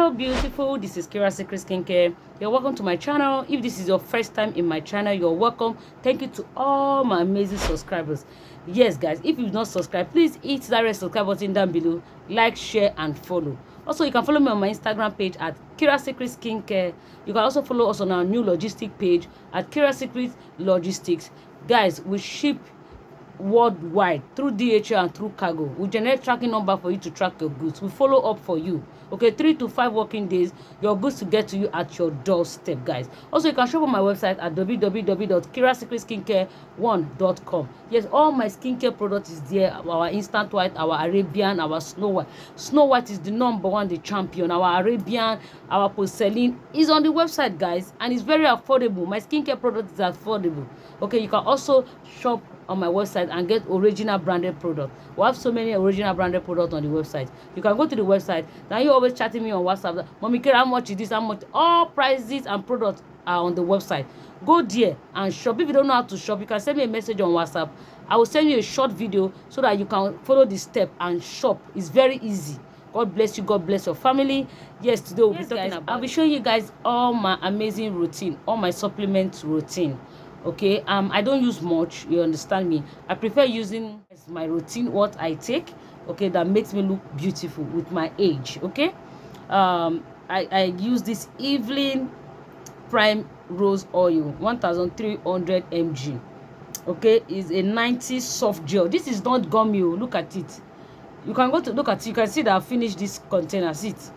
Hello beautiful, this is Kirasecret Skincare. You're welcome to my channel. If this is your first time in my channel, you're welcome. Thank you to all my amazing subscribers. Yes guys, if you've not subscribed, please hit that red subscribe button down below, like, share and follow. Also, you can follow me on my Instagram page at Kirasecret Skincare. You can also follow us on our new logistic page at Kirasecret Logistics. Guys, we ship worldwide through DHL and through cargo. We generate tracking number for you to track your goods. We follow up for you. Okay, 3 to 5 working days, your goods to get to you at your doorstep, guys. Also, you can shop on my website at www.kirasecretskincare1.com. Yes, all my skincare products is there. Our instant white, our Arabian, our Snow White. Snow White is the #1, the champion. Our Arabian, our porcelain is on the website, guys, and it's very affordable. My skincare product is affordable. Okay, you can also shop on my website and get original branded product. We have so many original branded products on the website. You can go to the website. Now you always chatting me on WhatsApp, Mommy Kira, how much is this, how much? All prices and products are on the website. Go there and shop. If you don't know how to shop, you can send me a message on WhatsApp. I will send you a short video so that you can follow the step and shop. It's very easy. God bless you. God bless your family. Yes, today we'll be talking about, I'll be showing you guys all my amazing routine, all my supplement routine. Okay, I don't use much, you understand me. I prefer using as my routine what I take, okay, that makes me look beautiful with my age. Okay, I use this Evelyn Prime Rose Oil 1300 mg. Okay, is a 90 soft gel. This is not gummy. Look at it. You can go to look at it. You can see that I finished this container. See it. So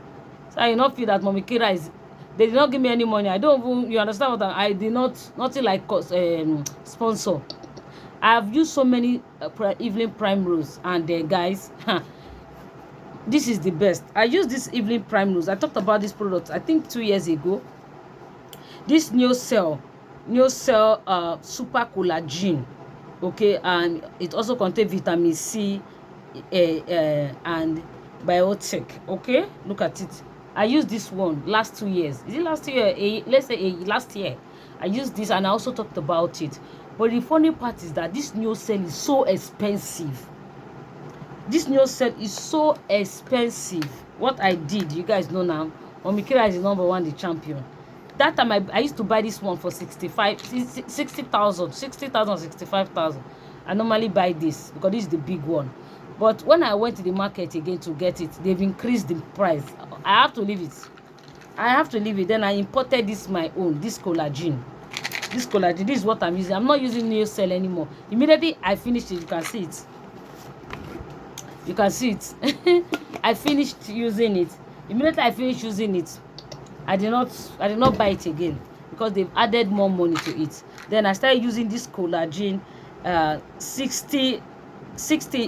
I not feel that Mommy Kira is. They did not give me any money. I don't even, you understand what I did not, nothing like sponsor. I have used so many Evelyn Prime Rose, and guys, this is the best. I used this Evelyn Prime Rose. I talked about this product, I think 2 years ago. This 𝐂𝐍𝐍𝐄𝐎 super collagen, okay, and it also contains vitamin C and biotic. Okay, look at it. I used this one last 2 years. Is it last year? Let's say last year. I used this and I also talked about it. But the funny part is that this 𝐂𝐍𝐍𝐿 is so expensive. This 𝐂𝐍𝐍𝐿 is so expensive. What I did, you guys know now. Mommy Kira is the #1, the champion. That time I used to buy this one for 60,000, 65,000. I normally buy this because this is the big one. But when I went to the market again to get it, they've increased the price. I have to leave it. I have to leave it. Then I imported this my own, this collagen. This collagen, this is what I'm using. I'm not using 𝐂𝐍𝐿 anymore. Immediately I finished it, you can see it. You can see it. I finished using it. Immediately I finished using it, I did not buy it again because they've added more money to it. Then I started using this collagen. 60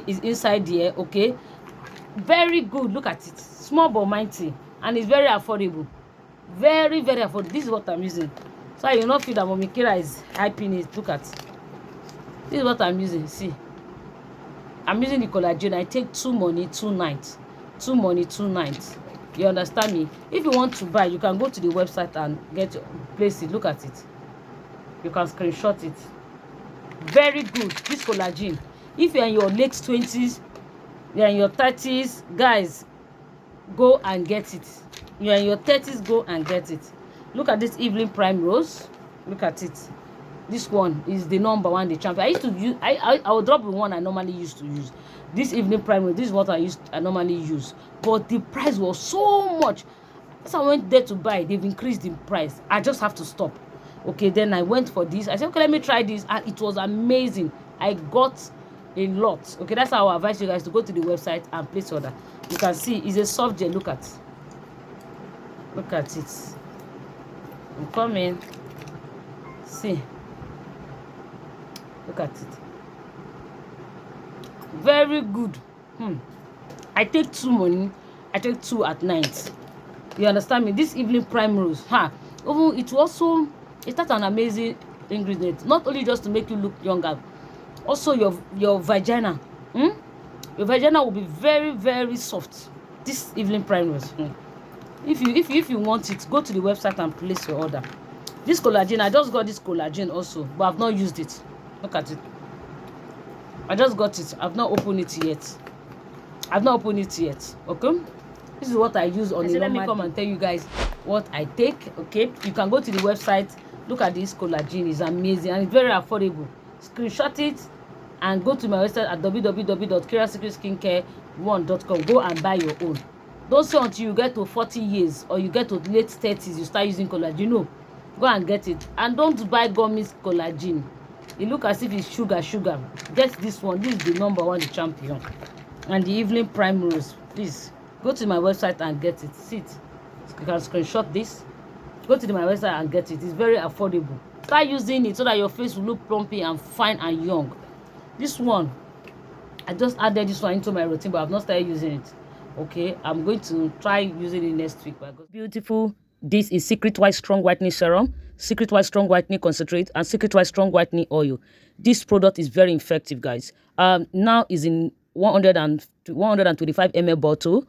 is inside here. Okay, very good. Look at it, small but mighty, and it's very affordable. Very affordable. This is what I'm using, so I will not feel that Mommy Kira is hyping it. Look at, this is what I'm using. See, I'm using the collagen. I take 2 morning 2 nights, 2 morning 2 nights. You understand me? If you want to buy, you can go to the website and get place it. Look at it. You can screenshot it. Very good. This collagen. If you're in your late 20s, you're in your 30s, guys, go and get it. You're in your 30s, go and get it. Look at this Evelyn Prime Rose. Look at it. This one is the #1, the champion. I used to use. I will drop the one I normally used to use. This Evening Prime Rose. This is what I normally use. But the price was so much. So I went there to buy. They've increased the price. I just have to stop. Okay, then I went for this. I said, okay, let me try this, and it was amazing. I got a lot. Okay, that's how I advise you guys to go to the website and place order. You can see it's a soft gel. Look at it. I'm coming. See, look at it. Very good. I take 2 morning, I take 2 at night. You understand me? This Evening Prime Rose, even it also, it's not an amazing ingredient. Not only just to make you look younger, also your vagina. Your vagina will be very soft. This Evening Prime Rose. If you want it, go to the website and place your order. This collagen, I just got this collagen also, but I've not used it. Look at it. I just got it. I've not opened it yet. Okay, This is what I use on a normal day. Let me come and tell you guys what I take. Okay, you can go to the website, look at this collagen. It's amazing and it's very affordable. Screenshot it and go to my website at www.kirasecretskincare1.com. Go and buy your own. Don't say until you get to 40 years or you get to late 30s you start using collagen. No, go and get it. And don't buy gummies collagen. It look as if it's sugar. Get this one. This is the #1, the champion. And the evening primrose. Please go to my website and get it. See it. You can screenshot this. Go to my website and get it. It's very affordable. Start using it so that your face will look plumpy and fine and young. This one, I just added this one into my routine, but I've not started using it. Okay, I'm going to try using it next week. Beautiful. This is Secret White Strong Whitening Serum, Secret White Strong Whitening Concentrate, and Secret White Strong Whitening Oil. This product is very effective, guys. Now is in 125 ml bottle.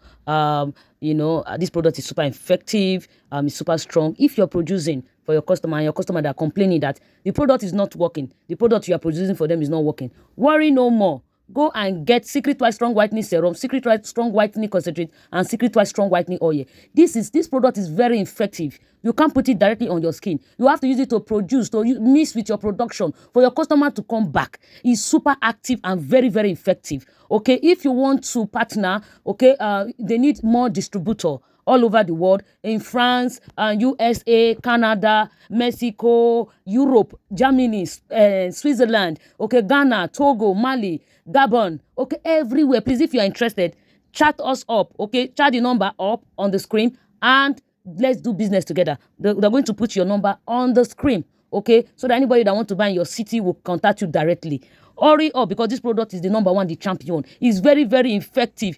This product is super effective. It's super strong. If you're producing for your customer and your customer that are complaining that the product is not working, the product you are producing for them is not working, worry no more. Go and get Secret White Strong Whitening Serum, Secret White Strong Whitening Concentrate, and Secret White Strong Whitening Oil. This product is very effective. You can't put it directly on your skin. You have to use it to produce, to mix with your production for your customer to come back. It's super active and very, very effective. Okay, if you want to partner, okay, they need more distributor all over the world, in France, USA, Canada, Mexico, Europe, Germany, Switzerland, okay, Ghana, Togo, Mali, Gabon, okay, everywhere. Please, if you are interested, chat us up, okay, chat the number up on the screen and let's do business together. They're going to put your number on the screen, okay, so that anybody that want to buy in your city will contact you directly. Hurry up, because this product is the #1, the champion. It's very, very effective.